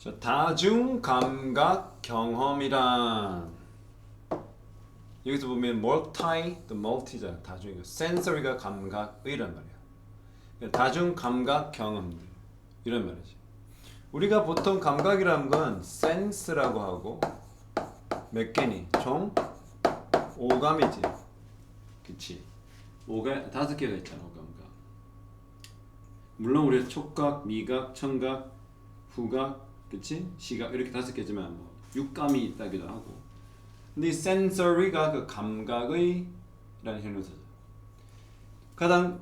자, 다중 감각 경험이란 여기서 보면 multi, 또 multi잖아. 다중 sensory가 감각이란 말이야. 다중 감각 경험들 이런 말이지. 우리가 보통 감각이라는 건 sense라고 하고 몇 개니? 총 5감이지. 그치? 5개가 있잖아. 5감각. 물론 우리가 촉각, 미각, 청각, 후각, 그치? 시각 이렇게 5개지만 뭐 6감이 있다기도 하고. 근데 이 sensory가 그 감각의 라는 형용사죠. 가장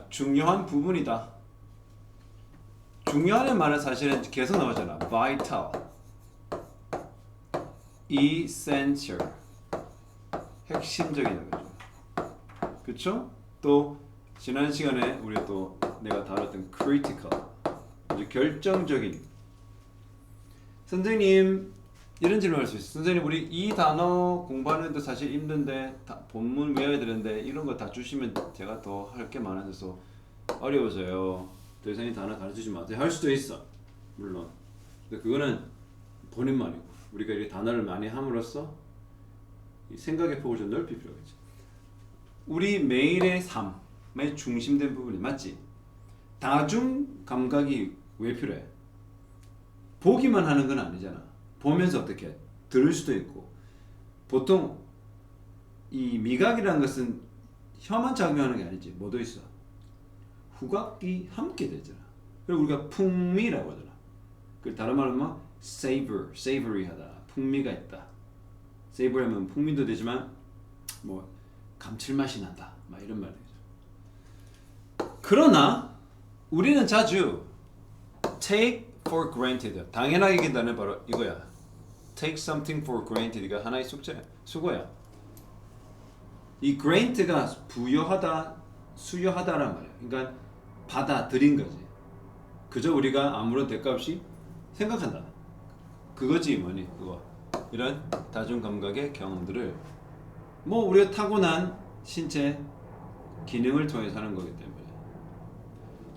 중요한 부분이다. 중요한 말은 사실은 계속 나오잖아. vital, essential, 핵심적인 거죠. 그쵸? 또 지난 시간에 우리 또 내가 다뤘던 critical, 아주 결정적인. 선생님 이런 질문을 할 수 있어요. 선생님 우리 이 단어 공부하는데 사실 힘든데 본문 외워야 되는데 이런 거 다 주시면 제가 더 할 게 많아져서 어려워져요. 더 이상 이 단어 가르치지 마세요. 할 수도 있어. 물론. 근데 그거는 본인만이고 우리가 이 단어를 많이 함으로써 이 생각의 폭을 좀 넓힐 필요가 있죠. 우리 매일의 삶의 중심된 부분이 맞지? 다중 감각이 왜 필요해? 보기만 하는 건 아니잖아. 보면서 어떻게 들을 수도 있고. 보통 이 미각이라는 것은 혀만 작용하는 게 아니지. 뭐도 있어. 후각이 함께 되잖아. 그리고 우리가 풍미라고 하잖아. 그 다른 말로 뭐 savory하다. 풍미가 있다. savory하면 풍미도 되지만 뭐 감칠맛이 난다. 막 이런 말이죠. 그러나 우리는 자주 take for granted. 당연하게 여긴다는 바로 이거야. take something for granted가 하나의 수고야. 이 grant가 부여하다, 수여하다란 말이야. 그러니까 받아들인 거지. 그저 우리가 아무런 대가 없이 생각한다. 그거지 뭐니 그거. 이런 다중 감각의 경험들을 뭐 우리가 타고난 신체 기능을 통해서 하는 거기 때문에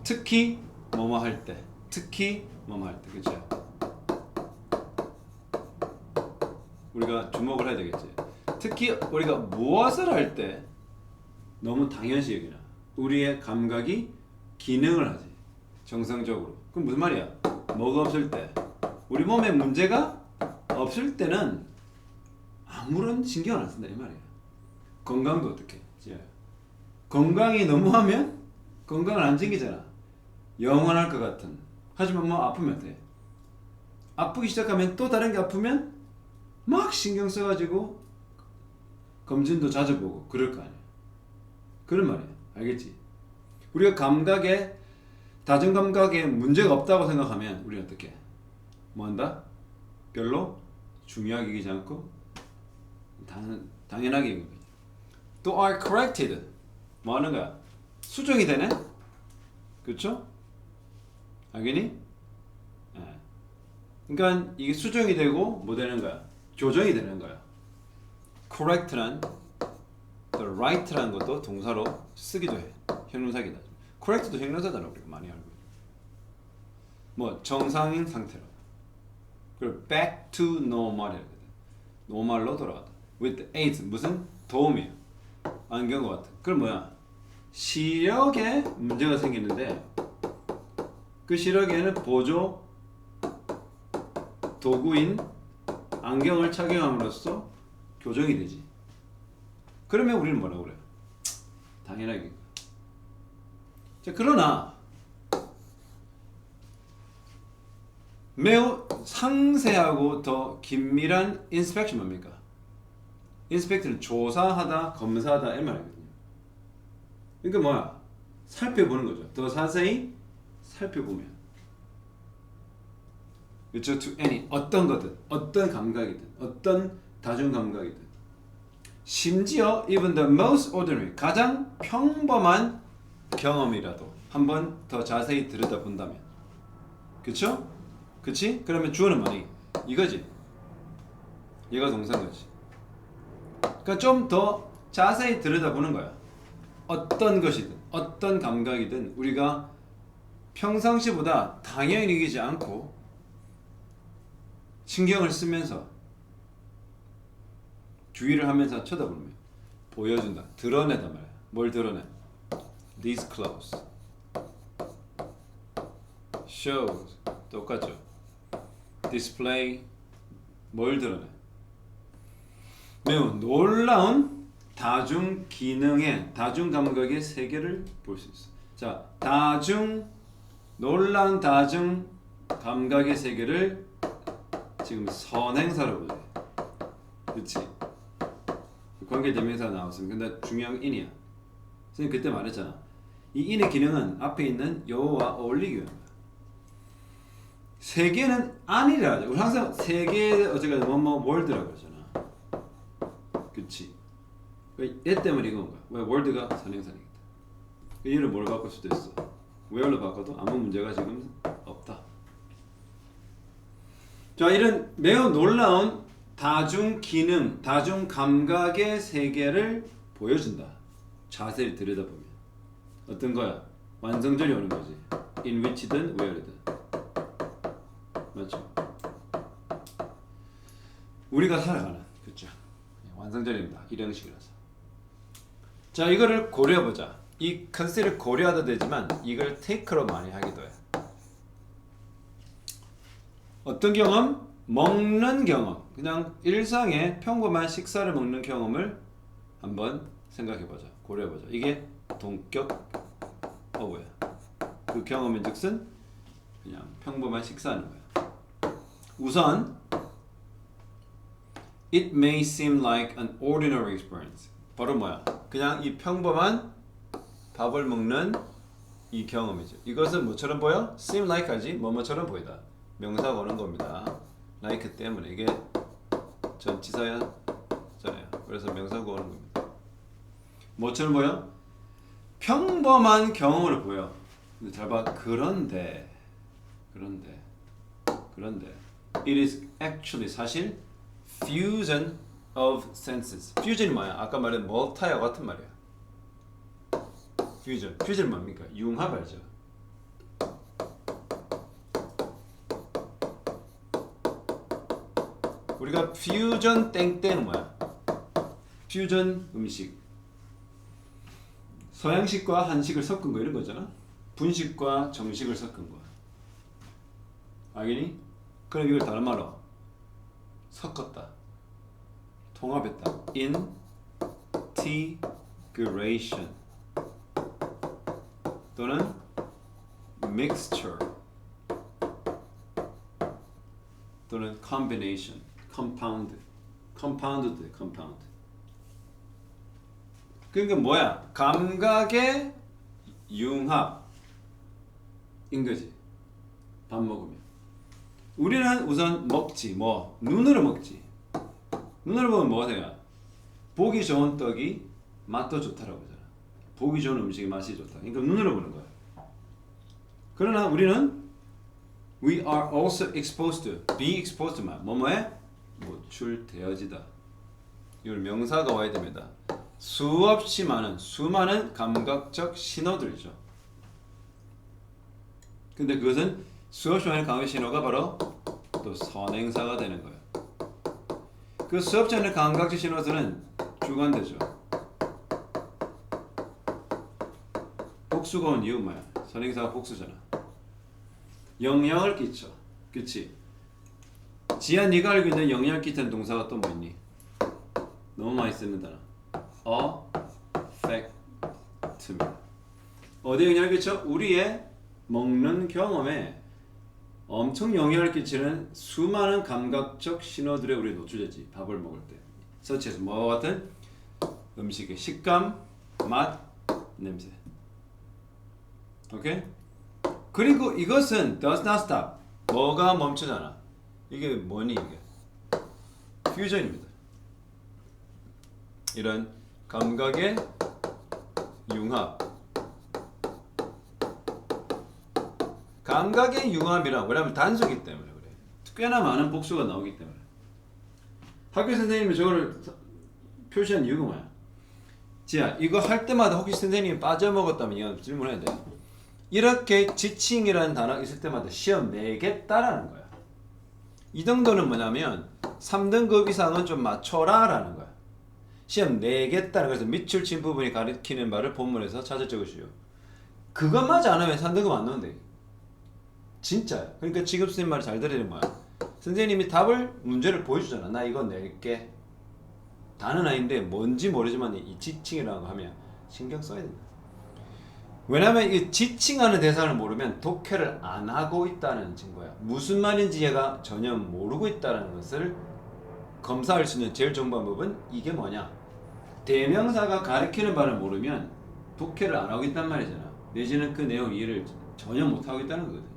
특히 뭐뭐 할 때, 특히 뭐뭐 할 때, 그렇죠? 우리가 주목을 해야 되겠지. 특히 우리가 무엇을 할 때 너무 당연시 여기나 우리의 감각이 기능을 하지 정상적으로. 그럼 무슨 말이야? 뭐가 없을 때, 우리 몸에 문제가 없을 때는 아무런 신경 안 쓴다 이 말이야. 건강도 어떻게? 건강이 너무하면 건강을 안 챙기잖아. 영원할 것 같은. 하지만 뭐 아프면 돼. 아프기 시작하면 또 다른 게 아프면 막 신경 써가지고 검진도 자주 보고 그럴 거 아니야. 그런 말이야. 알겠지? 우리가 감각에 다중 감각에 문제가 없다고 생각하면 우리는 어떻게? 뭐 한다? 별로 중요하게 여기지 않고 당연하게 여기는 거지. 또 are corrected. 뭐 하는 거야? 수정이 되네? 그렇죠? 알겠니? 예. 그러니까 이게 수정이 되고 뭐 되는 거야? 교정이 되는 거야. correct란 the right라는 것도 동사로 쓰기도 해. 형용사기다. correct도 형용사잖아. 우리가 많이 알고 있는. 뭐 정상인 상태로. 그리고 back to normal이거든. 노멀로 돌아가다. with aids 무슨 도움이야. 안경과 같은. 그럼 뭐야? 시력에 문제가 생기는데 그 시력에는 보조 도구인 안경을 착용함으로써 교정이 되지. 그러면 우리는 뭐라고 그래? 당연하게. 자, 그러나 매우 상세하고 더 긴밀한 인스펙션 뭡니까? 인스펙트는 조사하다, 검사하다 이런 말이거든요. 그러니까 뭐야? 살펴보는 거죠. 더 자세히 살펴보면. 그렇죠? To any 어떤 거든, 어떤 감각이든, 어떤 다중 감각이든, 심지어 even the most ordinary 가장 평범한 경험이라도 한번 더 자세히 들여다본다면, 그렇죠? 그렇지? 그러면 주어는 뭐니? 이거지. 얘가 동사인 거지. 그러니까 좀 더 자세히 들여다보는 거야. 어떤 것이든, 어떤 감각이든 우리가 평상시보다 당연히 여기지 않고 신경을 쓰면서 주의를 하면서 쳐다보는 거예요. 보여준다. 드러내다 말이야. 뭘 드러내? disclose, shows 똑같죠. display 뭘 드러내? 매우 놀라운 다중 기능의 다중 감각의 세계를 볼 수 있어. 자, 놀라운 다중 감각의 세계를 지금 선행사로 보자. 그렇지? 관계대명사가 나왔으면 근데 중요한 인이야. 선생님 그때 말했잖아. 이 인의 기능은 앞에 있는 여와 어울리기 위한 거야. 세계는 아니라 우리 항상 세계 어제가 뭐뭐 월드라고 그러잖아. 그렇지? 얘 때문에 이건 거야. 왜 월드가 선행사니까. 얘를 뭘 바꿀 수도 있어. where로 바꿔도 아무 문제가 지금 없다. 자, 이런 매우 놀라운 다중 기능, 다중 감각의 세계를 보여준다. 자세히 들여다보면 어떤 거야? 완성절이 오는 거지. in which든 where든. 맞죠? 우리가 살아가는 그죠? 완성절입니다. 이런 식이라서. 자, 이거를 고려해보자. 이 컨셉을 고려하도 되지만 이걸 테이크로 많이 하기도 해. 어떤 경험? 먹는 경험. 그냥 일상의 평범한 식사를 먹는 경험을 한번 생각해보자. 고려해보자. 이게 동격 어구야. 그 경험인 즉슨 그냥 평범한 식사하는 거야. 우선 It may seem like an ordinary experience. 바로 뭐야? 그냥 이 평범한 밥을 먹는 이 경험이죠. 이것은 뭐처럼 보여? seem like 하지 뭐뭐처럼 보이다. 명사가 오는 겁니다. like 때문에 이게 전치사잖아요. 그래서 명사가 오는 겁니다. 뭐처럼 보여? 평범한 경험으로 보여. 근데 잘 봐. 그런데 it is actually 사실 fusion of senses. fusion이 뭐야? 아까 말한 멀타이와 같은 말이야. fusion 뭡니까? 융합 알죠? 우리가 퓨전 땡땡은 뭐야? 퓨전 음식. 서양식과 한식을 섞은 거 이런 거잖아. 분식과 정식을 섞은 거. 알겠니? 그럼 이걸 다른 말로 섞었다. 통합했다. integration 또는 mixture 또는 combination, compound. 그러니까 뭐야? 감각의 융합인 거지. 밥 먹으면. 우리는 우선 먹지. 뭐 눈으로 먹지. 눈으로 보면 뭐가 돼요? 보기 좋은 떡이 맛도 좋다라고 하잖아. 보기 좋은 음식이 맛이 좋다. 그러니까 눈으로 보는 거야. 그러나 우리는 we are also exposed to, be exposed to 뭐뭐에 노출되어지다. 이걸 명사가 와야 됩니다. 수없이 많은 수많은 감각적 신호들이죠. 근데 그것은 수없이 많은 감각 신호가 바로 또 선행사가 되는 거예요. 그 수없지 않은 감각적 신호들은 주관되죠. 복수가 온 이유 뭐야? 선행사가 복수잖아. 영향을 끼쳐. 그치? 지하 네가 알고 있는 영향을 끼치는 동사가 또 뭐 있니? 너무 많이 쓰는 단어. affect입니다. 어디에 영향을 끼쳐? 우리의 먹는 경험에 엄청 영향을 끼치는 수많은 감각적 신호들에 우리 노출되지. 밥을 먹을 때. 서치해서 뭐와 같은 음식의 식감, 맛, 냄새. 오케이? 그리고 이것은 does not stop. 뭐가 멈추잖아. 이게 뭐니 이게? 퓨전입니다. 이런 감각의 융합. 감각의 융합이란 왜냐면 단수기 때문에 그래. 꽤나 많은 복수가 나오기 때문에. 학교 선생님이 저거를 표시한 이유가 뭐야? 지야, 이거 할 때마다 혹시 선생님이 빠져먹었다면 이건 질문해야 돼. 이렇게 지칭이라는 단어가 있을 때마다 시험 내겠다라는 거야. 이 정도는 뭐냐면 3등급 이상은 좀 맞춰라 라는 거야. 시험 내겠다는, 그래서 밑줄 친 부분이 가리키는 말을 본문에서 찾아 적으시오. 그것마저 안 하면 3등급 안 넣는데. 진짜야. 그러니까 지금 선생님 말이 잘 들으는 거야. 선생님이 답을, 문제를 보여주잖아. 나 이거 낼게. 다는 아닌데 뭔지 모르지만 이 지칭이라고 거 하면 신경 써야 된다. 왜냐면 이 지칭하는 대상을 모르면 독해를 안 하고 있다는 증거야. 무슨 말인지 얘가 전혀 모르고 있다는 것을 검사할 수 있는 제일 좋은 방법은 이게 뭐냐. 대명사가 가리키는 바를 모르면 독해를 안 하고 있단 말이잖아. 내지는 그 내용 이해를 전혀 못 하고 있다는 거거든.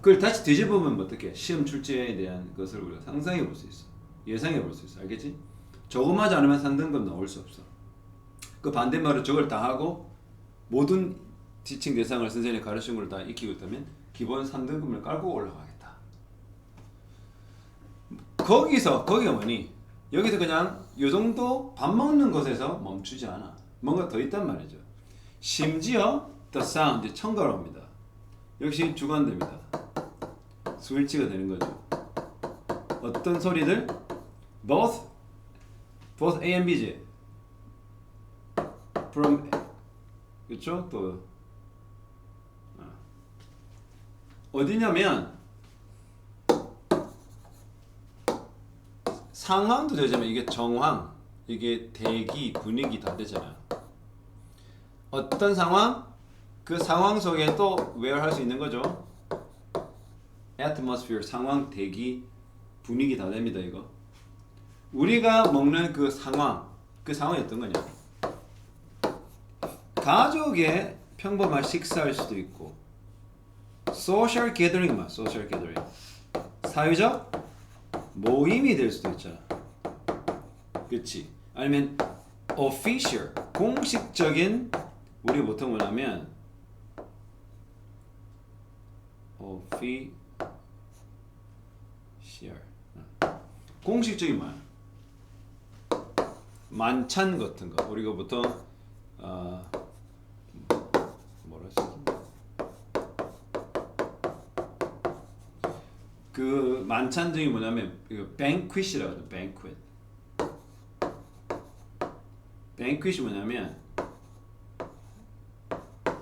그걸 다시 뒤집어보면 어떻게? 시험 출제에 대한 것을 우리가 상상해 볼 수 있어. 예상해 볼 수 있어. 알겠지? 저것마저 안 하면 3등급 나올 수 없어. 그 반대말로 저걸 다 하고 모든 지칭 대상을 선생님이 가르친 걸 다 익히고 있다면 기본 3등급을 깔고 올라가겠다. 거기가 뭐니? 여기서 그냥 요 정도 밥 먹는 것에서 멈추지 않아. 뭔가 더 있단 말이죠. 심지어 the sound, 청가로입니다. 역시 주관됩니다. 스위치가 되는 거죠. 어떤 소리들? both A and B지. from, 그렇죠? 또 어디냐면 상황도 되지만 이게 정황, 이게 대기, 분위기 다 되잖아요. 어떤 상황? 그 상황 속에 또 where 할 수 있는 거죠. atmosphere, 상황, 대기, 분위기 다 됩니다. 이거. 우리가 먹는 그 상황이 어떤 거냐? 가족의 평범한 식사일 수도 있고, social gathering, 사회적 모임이 될 수도 있잖아. 그치? 아니면 official, 공식적인, 우리 보통 뭐냐면 official, 공식적인 뭐야? 만찬 같은 거. 우리가 보통 뭐라 했지? 그 만찬 중에 뭐냐면 이거 banquet이라고 하죠. banquet이 뭐냐면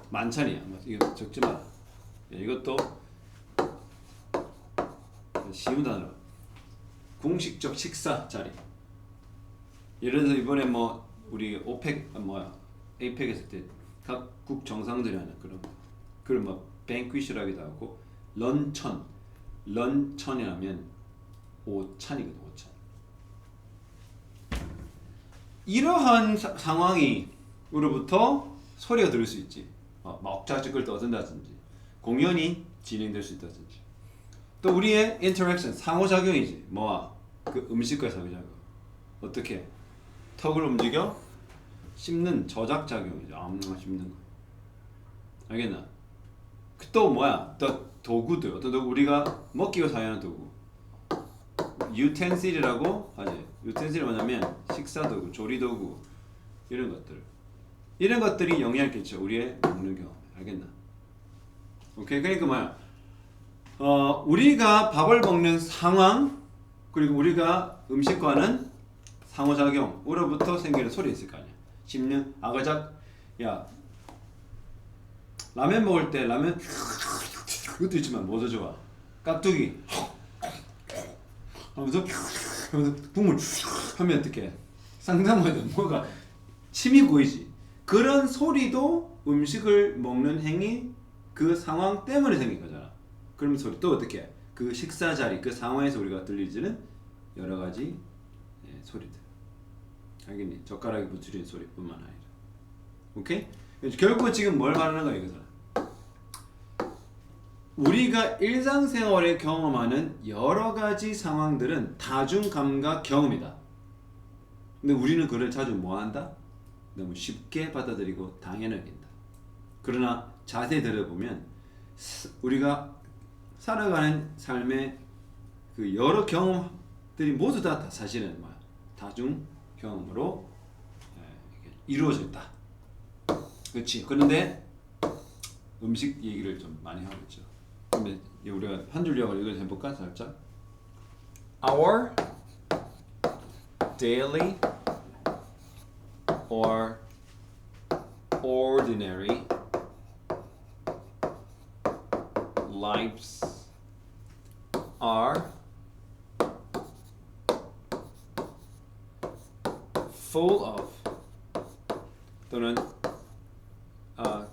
만찬이야. 이거 적지 마. 이것도 쉬운 단어. 공식적 식사 자리. 예를 들어서 이번에 뭐 우리 오펙 에이펙 했을 때 각국 정상들이 하는 그런 뭐 banquet이라기도 하고 런천이라면 오찬이거든. 오찬. 이러한 상황이 우리부터 소리가 들을 수 있지. 먹자지껄 떠든다든지 공연이 진행될 수 있다든지. 또 우리의 인터랙션, 상호작용이지. 뭐와? 그 음식과 상호작용. 어떻게? 턱을 움직여 씹는 저작작용이죠. 씹는 거. 알겠나? 또 뭐야? 또 도구들. 어떤 도구? 우리가 먹기가 사용하는 도구. 유텐실이라고 하지. 유텐실이 뭐냐면 식사도구, 조리도구 이런 것들. 이런 것들이 영향을 끼쳐 우리의 먹는 경험. 알겠나? 오케이. 그러니까 뭐야? 우리가 밥을 먹는 상황, 그리고 우리가 음식과는 상호작용으로부터 생기는 소리 있을 거 아니야. 씹는 아그작. 야, 라면 먹을 때 라면 그것도 있지만 뭐도 좋아? 깍두기 하면서 국물 하면 어떡해? 상상해도 뭐가 침이 고이지. 그런 소리도 음식을 먹는 행위, 그 상황 때문에 생긴 거잖아. 그럼 소리 또 어떻게? 그 식사 자리, 그 상황에서 우리가 들리지는 여러 가지 소리들. 알겠니? 젓가락이 부추리는 소리뿐만 아니라. 오케이? 결국 지금 뭘 말하는 거야 이것은? 우리가 일상생활에 경험하는 여러 가지 상황들은 다중감각 경험이다. 근데 우리는 그걸 자주 뭐한다? 너무 쉽게 받아들이고 당연하긴다. 그러나 자세히 들어보면 우리가 살아가는 삶의 그 여러 경험들이 모두 다 사실은 뭐야? 다중 경험으로 이루어졌다. 그렇지. 그런데 음식 얘기를 좀 많이 하고 있죠. 근데 우리가 한 줄 요약을 이걸 해볼까 살짝? our daily or ordinary lives are full of 또는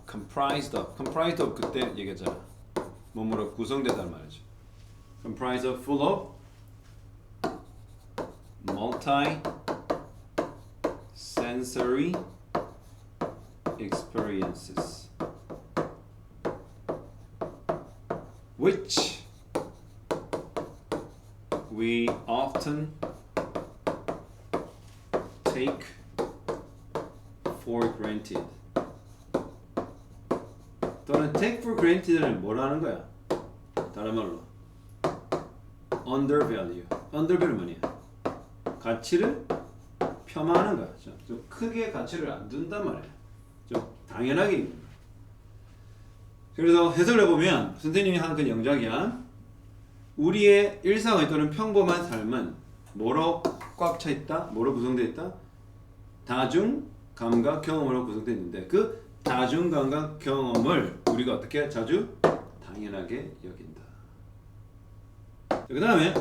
comprised of 그때 얘기했잖아. 뭐뭐로 구성되다는 말이죠. comprised of full of multi sensory experiences which we often take for granted. 또는 take for granted는 뭐라는 거야? 다른 말로 undervalue. undervalue는 뭐냐? 가치를 폄하하는 거야. 좀 크게 가치를 안 둔단 말이야. 좀 당연하게. 그래서 해석을 해보면 선생님이 한 그 영작이야. 우리의 일상의 또는 평범한 삶은 뭐로 꽉 차 있다? 뭐로 구성되어 있다? 다중 감각 경험으로 구성되어 있는데 그 다중 감각 경험을 우리가 어떻게 자주 당연하게 여긴다. 그 다음에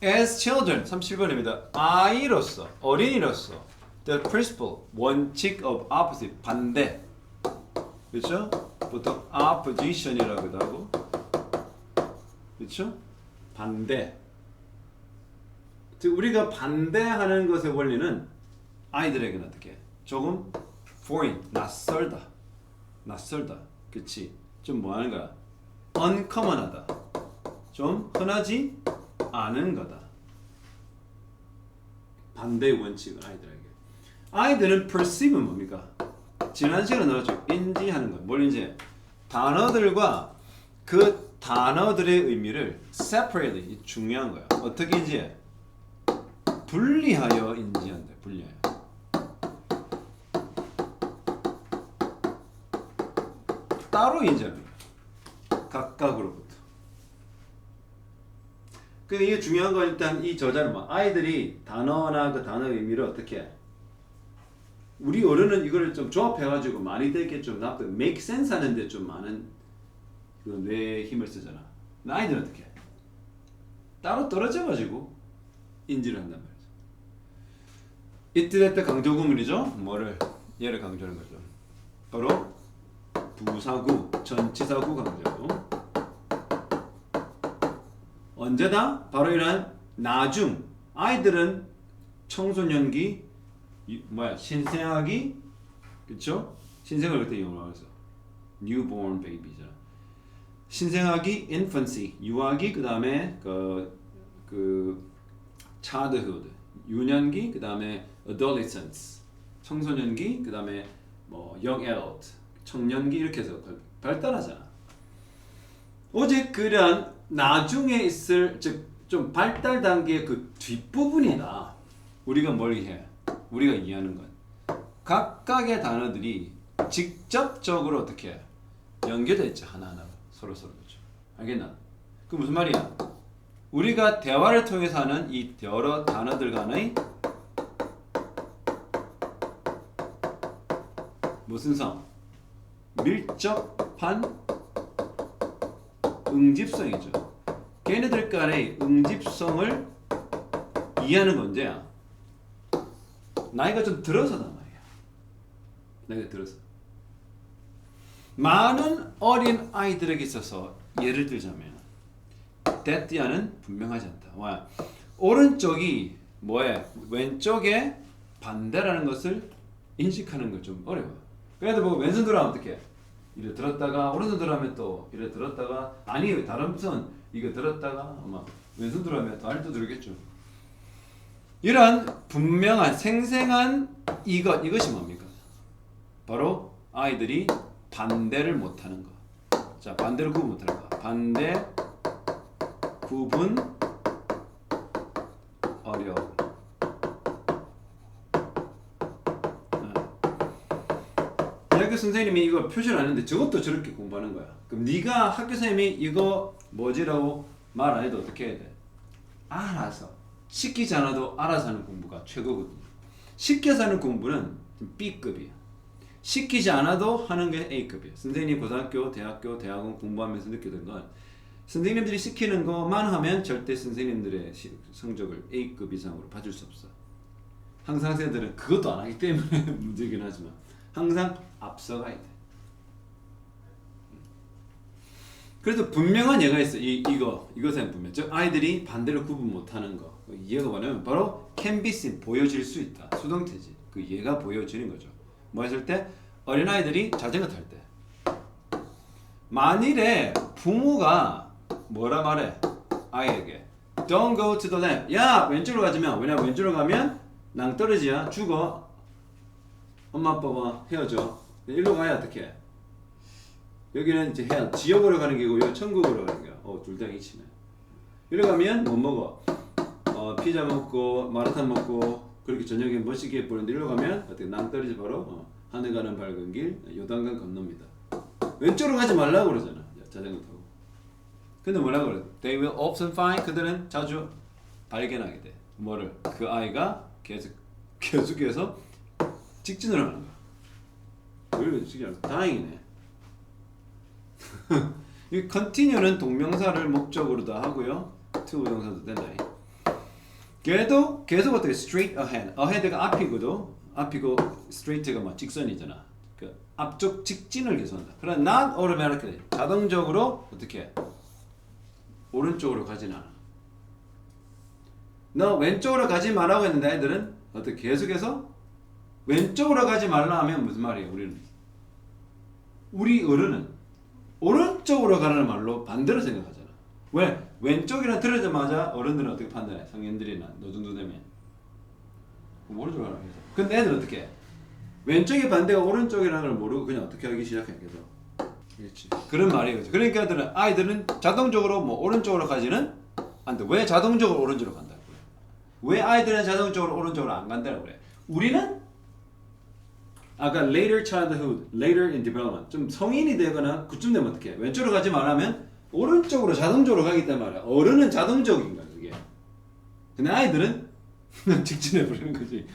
as children 37번입니다. 아이로서 어린이로서 the principle 원칙 of opposite 반대 그렇죠? 보통 opposition이라고도 하고 그렇죠? 반대. 즉 우리가 반대하는 것의 원리는 아이들에게는 어떻게? 조금 foreign, 낯설다. 그치? 좀 뭐하는 거야? uncommon하다. 좀 흔하지 않은 거다. 반대의 원칙은 아이들에게. 아이들은 perceive는 뭡니까? 지난 시간에 나왔죠. 인지하는 거. 뭘 인지해? 단어들과 그 단어들의 의미를 separately 중요한 거야. 어떻게 인지해? 분리하여 인지한다. 분리하여. 따로 인지하는 거야. 각각으로부터. 근데 이게 중요한 건 일단 이 저자는 뭐 아이들이 단어나 그 단어의 의미를 어떻게 해? 우리 어른은 이거를 좀 조합해가지고 말이 되게 좀 make sense 하는데 좀 많은 그 뇌의 힘을 쓰잖아. 근데 아이들은 어떻게 해? 따로 떨어져가지고 인지를 한단 말이죠. 이때 강조 구문이죠. 뭐를 얘를 강조하는 거죠. 바로 부사구, 전치사구 강조. 언제다? 바로 이런 나중. 아이들은 청소년기, 신생아기, 그렇죠? 신생을 그때 영어로 해서 newborn baby잖아. 신생아기, infancy, 유아기, 그 다음에 그 childhood, 유년기, 그 다음에 adolescence, 청소년기, 그 다음에 뭐 young adult, 청년기 이렇게 해서 발달하잖아. 오직 그런 나중에 있을 즉 좀 발달 단계의 그 뒷부분이다. 우리가 뭘 해? 우리가 이해하는 건 각각의 단어들이 직접적으로 어떻게 해? 연결되어 있죠. 하나하나 서로서로. 그렇죠? 알겠나? 그 무슨 말이야? 우리가 대화를 통해서 하는 이 여러 단어들 간의 무슨 성? 밀접한 응집성이죠. 걔네들 간의 응집성을 이해하는 건 언제야? 나이가 좀 들어서단 말이야. 나이가 들어서. 많은 어린 아이들에게 있어서 예를 들자면 대띠아는 분명하지 않다. 와, 오른쪽이 뭐야? 왼쪽에 반대라는 것을 인식하는 거 좀 어려워. 그래도 뭐 왼손 들어가면 어떻게? 이래 들었다가 오른손 들어가면 또 이래 들었다가 아니 다른 손 이거 들었다가 아마 왼손 들어가면 또 아래도 들겠죠. 이런 분명한 생생한 이것이 뭡니까? 바로 아이들이 반대를 못하는 거. 자, 반대를 구분 못하는 거. 반대 구분 어려움. 대학교 선생님이 이거 표시를 안 했는데 저것도 저렇게 공부하는 거야. 그럼 네가 학교 선생님이 이거 뭐지라고 말 안 해도 어떻게 해야 돼? 알아서 시키지 않아도 알아서 하는 공부가 최고거든요. 시켜서 하는 공부는 B급이에요. 시키지 않아도 하는 게 A급이에요. 선생님이 고등학교, 대학교, 대학원 공부하면서 느끼던 건 선생님들이 시키는 것만 하면 절대 선생님들의 성적을 A급 이상으로 봐줄 수 없어. 항상 학생들은 그것도 안 하기 때문에 문제긴 하지만 항상 앞서가야 돼. 그래서 분명한 예가 있어. 이것은 분명. 즉 아이들이 반대로 구분 못하는 거. 이해가 뭐냐면 바로 can be seen, 보여질 수 있다. 수동태지. 그 예가 보여지는 거죠. 뭐 했을 때 어린아이들이 자전거 탈 때 만일에 부모가 뭐라 말해 아이에게 don't go to the left, 야 왼쪽으로 가지면, 왜냐면 왼쪽으로 가면 낭떠러지야, 죽어, 엄마 아빠가 헤어져, 일로 가야 어떡해, 여기는 이제 지옥으로 가는 게고 여기 천국으로 가는 거야. 둘 다 이치네. 이리 가면 못 먹어. 피자 먹고 마라탕 먹고 그렇게 저녁에 멋있게 보는데 이리로 가면 어떻게 낭떠러지 바로 하늘 가는 밝은 길 요단강 건넙니다. 왼쪽으로 가지 말라고 그러잖아. 자전거 타고. 근데 뭐라고 그래? They will often find, 그들은 자주 발견하게 돼. 뭐를? 그 아이가 계속해서 직진을 하는 거야. 왜 직진을? 다행이네. 이 continue는 동명사를 목적으로도 하고요. to 동사도 된다. 걔도 계속 어떻게 straight ahead. ahead가 앞이고 straight가 막 직선이잖아. 그 앞쪽 직진을 계속한다. 그러나 not automatically, 자동적으로 어떻게 오른쪽으로 가진 않아. 너 왼쪽으로 가지 말라고 했는데 애들은 어떻게 계속해서 왼쪽으로 가지 말라 하면 무슨 말이에요? 우리 어른은 오른쪽으로 가라는 말로 반대로 생각하잖아. 왜? 왼쪽이라 들으자마자 어른들은 어떻게 판단해? 성인들이나 너 정도 되면 오른쪽으로 가라. 근데 애들은 어떻게 해? 왼쪽이 반대가 오른쪽이라는 걸 모르고 그냥 어떻게 하기 시작해. 계속. 그렇지. 그런 말이에요. 그러니까 아이들은 자동적으로 뭐 오른쪽으로 가지는 안 돼. 왜 자동적으로 오른쪽으로 간다고 그래? 왜 아이들은 자동적으로 오른쪽으로 안 간다고 그래? 우리는 아까 later childhood, later in development, 좀 성인이 되거나 그쯤 되면 어떻게 해? 왼쪽으로 가지 말라면 오른쪽으로 자동적으로 가기 때문에 말이야. 어른은 자동적인 거야 그게. 근데 아이들은 직진해 버리는 거지.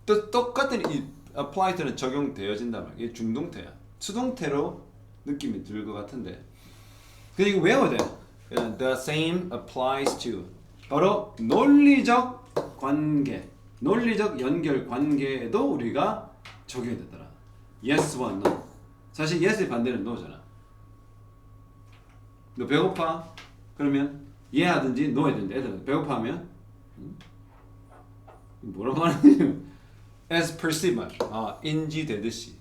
또 똑같은 이 apply to는 적용되어진단 말이야. 이게 중동태야. 수동태로 느낌이 들 것 같은데. 근데 이거 외워야 돼. The same applies to. 바로 논리적 관계, 논리적 연결 관계에도 우리가 적용이 되더라. Yes와 No. 사실 Yes의 반대는 No잖아. 너 배고파? 그러면 Yeah 하든지 No 하든지. 애들은 배고파하면 뭐라고 하느냐? As perceived 말. 인지되듯이.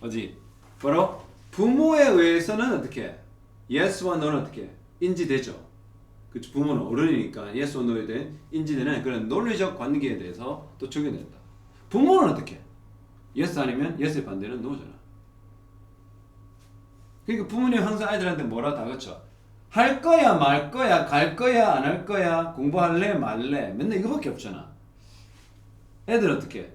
어디? 바로 부모에 의해서는 어떻게 해? Yes와 No는 어떻게 해? 인지되죠. 그치? 부모는 어른이니까 Yes와 No에 대한 인지되는 그런 논리적 관계에 대해서 또 적용된다. 부모는 어떻게 해? Yes 아니면 Yes의 반대는 No잖아. 그러니까 부모님 항상 아이들한테 뭐라 다 그쳐? 할 거야 말 거야 갈 거야 안 할 거야 공부할래 말래 맨날 이거밖에 없잖아. 애들 어떻게 해?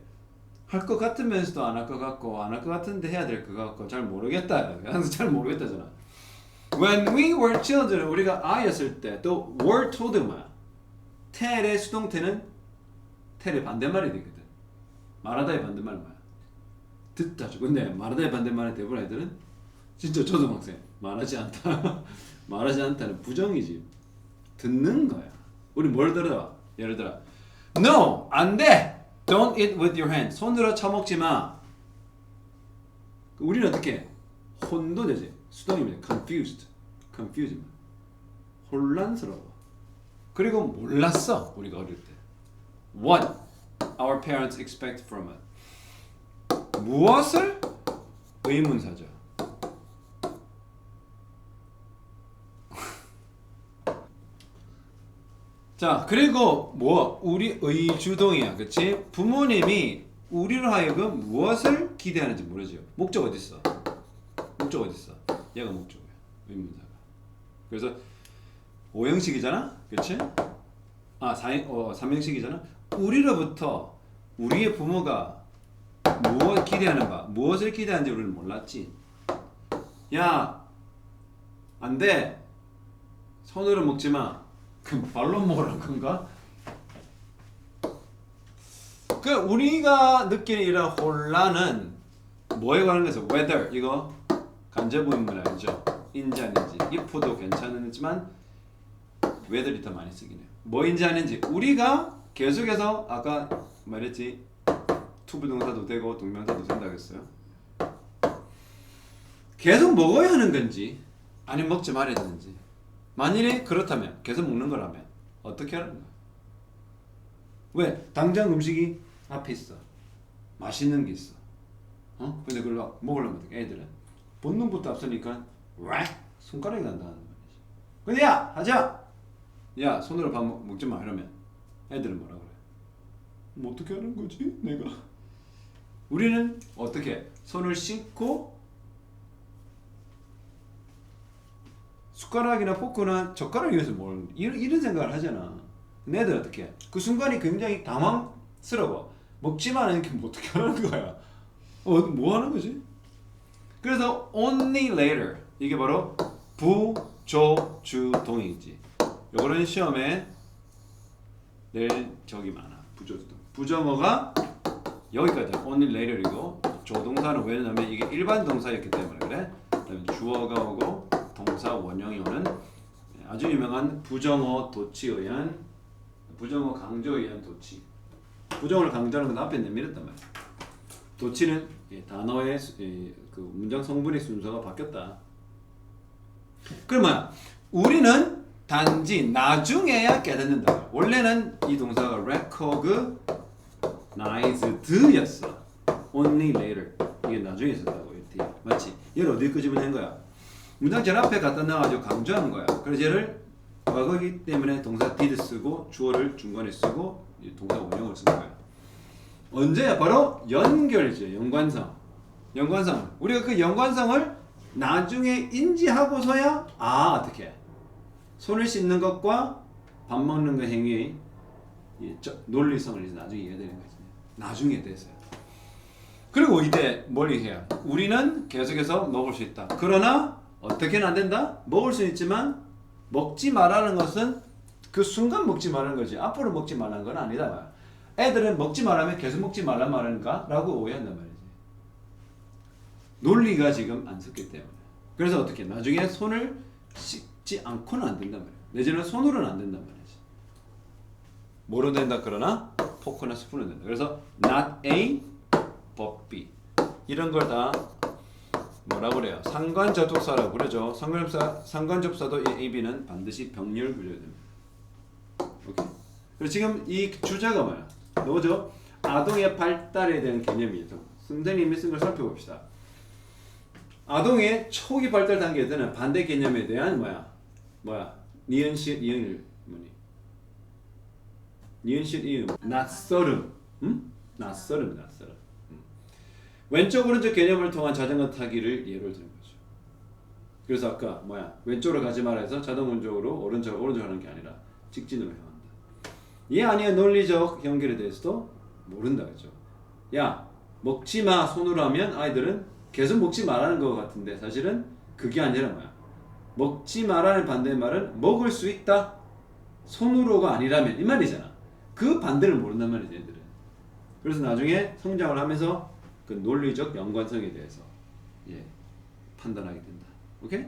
할 것 같으면서도 안 할 것 같고 안 할 것 같은데 해야 될 것 같고 잘 모르겠다. 항상 잘 모르겠다잖아. When we were children, 우리가 아이였을 때 또 were told 뭐야? tell의 수동태는 tell의 반대말이 되거든. 말하다의 반대말은 뭐야? 듣다죠. 근데 말하다의 반대말은 대부분 애들은 진짜 초등학생 말하지 않다. 말하지 않다는 부정이지. 듣는 거야. 우리 뭘 들어? 예를 들어 No! 안 돼! Don't eat with your hand. 손으로 처먹지 마. 우리는 어떻게 해? 혼돈되지. 수동입니다. confused. 혼란스러워. 그리고 몰랐어. 우리가 어릴 때. What our parents expect from us. 무엇을? 의문사죠. 자, 그리고 우리 의주동이야. 그치? 부모님이 우리로 하여금 무엇을 기대하는지 모르죠. 목적 어디 있어? 얘가 목적이야. 의문사가. 그래서 5형식이잖아. 그치? 3형식이잖아. 우리로부터 우리의 부모가 무엇 기대하는 바, 무엇을 기대하는지 우리는 몰랐지. 야, 안 돼. 손으로 먹지 마. 그럼 발로 먹으란 건가? 그 우리가 느끼는 이런 혼란은 뭐에 관한 거죠? whether 이거 간접의문 알죠? 인지 아닌지 if도 괜찮지만 whether이 더 많이 쓰긴 해요. 뭐인지 아닌지 우리가 계속해서 아까 말했지 투부동사도 되고 동명사도 된다고 했어요. 계속 먹어야 하는 건지 아니면 먹지 말아야 되는지 만일에 그렇다면 계속 먹는 거라면 어떻게 하는 거야? 왜? 당장 음식이 앞에 있어. 맛있는 게 있어. 근데 그걸 막 먹으려면 어떡해? 애들은 본능부터 앞서니까 와 손가락이 난다는 말이지. 근데 야 하자. 야 손으로 밥 먹지 마 이러면 애들은 뭐라 그래? 뭐 어떻게 하는 거지? 내가 우리는 어떻게 손을 씻고 숟가락이나 포크나 젓가락을 위해서 뭘 이런 생각을 하잖아. 근데 애들 어떻게? 그 순간이 굉장히 당황스러워. 먹지만 않으니까 뭐 어떻게 하는 거야? 뭐 하는 거지? 그래서 only later 이게 바로 부조주동이지. 요거는 시험에 낼 적이 많아. 부조주동. 부정어가 여기까지 only later이고 조동사는 왜냐면 이게 일반 동사였기 때문에 그래. 그다음에 주어가 오고 동사 원형이 오는 아주 유명한 부정어 도치에 의한 부정어 강조에 의한 도치. 부정어를 강조하는 건 앞에 내밀었단 말이야. 도치는 단어의 그 문장 성분의 순서가 바뀌었다. 그러면 우리는 단지 나중에야 깨닫는다. 원래는 이 동사가 recognized였어. Only later. 이게 나중에 있었다고 이렇게. 맞지? 얘를 어디 끄집어낸 거야? 문장 제일 앞에 갖다 놔가지고 강조하는 거야. 그래서 얘를 과거이기 때문에 동사 did 쓰고 주어를 중간에 쓰고 동사 원형을 쓴 거야. 언제야? 바로 연결이죠. 연관성. 연관성. 우리가 그 연관성을 나중에 인지하고서야 어떻게 손을 씻는 것과 밥 먹는 것 행위의 논리성을 이제 나중에 이해되는 거지. 나중에 돼서요. 그리고 이때 뭘 얘기해요? 우리는 계속해서 먹을 수 있다. 그러나 어떻게는 안 된다? 먹을 수 있지만 먹지 말라는 것은 그 순간 먹지 말라는 거지. 앞으로 먹지 말라는 건 아니다. 애들은 먹지 말라면 계속 먹지 말란 말인가? 라고 오해한단 말이지. 논리가 지금 안 섰기 때문에. 그래서 어떻게 나중에 손을 씻지 않고는 안 된단 말이야. 내지는 손으로는 안 된단 말이지. 뭐로 된다 그러나 포크나 스푼은 된다. 그래서 not A but B 이런 걸 다 뭐라고 그래요? 상관접속사라고 그러죠. 상관접속사도 이 A, B는 반드시 병렬 구조야 됩니다. 오케이. 그리고 지금 이 주제가 뭐야? 뭐죠? 아동의 발달에 대한 개념이죠. 선생님이 쓴 걸 살펴봅시다. 아동의 초기 발달 단계에 드는 반대 개념에 대한 니은시읒 이응이 뭐니? 니은시읒 이응 낯설음. 낯설음. 왼쪽 오른쪽 개념을 통한 자전거 타기를 예를 드는 거죠. 그래서 아까 왼쪽으로 가지 말아 해서 자동 운전으로 오른쪽으로 하는 게 아니라 직진으로 향한다. 이 아니의 논리적 연결에 대해서도 모른다 그죠? 야 먹지 마 손으로 하면 아이들은 계속 먹지 말라는 것 같은데 사실은 그게 아니라 먹지 말라는 반대말은 먹을 수 있다 손으로가 아니라면 이 말이잖아. 그 반대를 모른단 말이지 애들은. 그래서 나중에 성장을 하면서 그 논리적 연관성에 대해서 판단하게 된다. 오케이?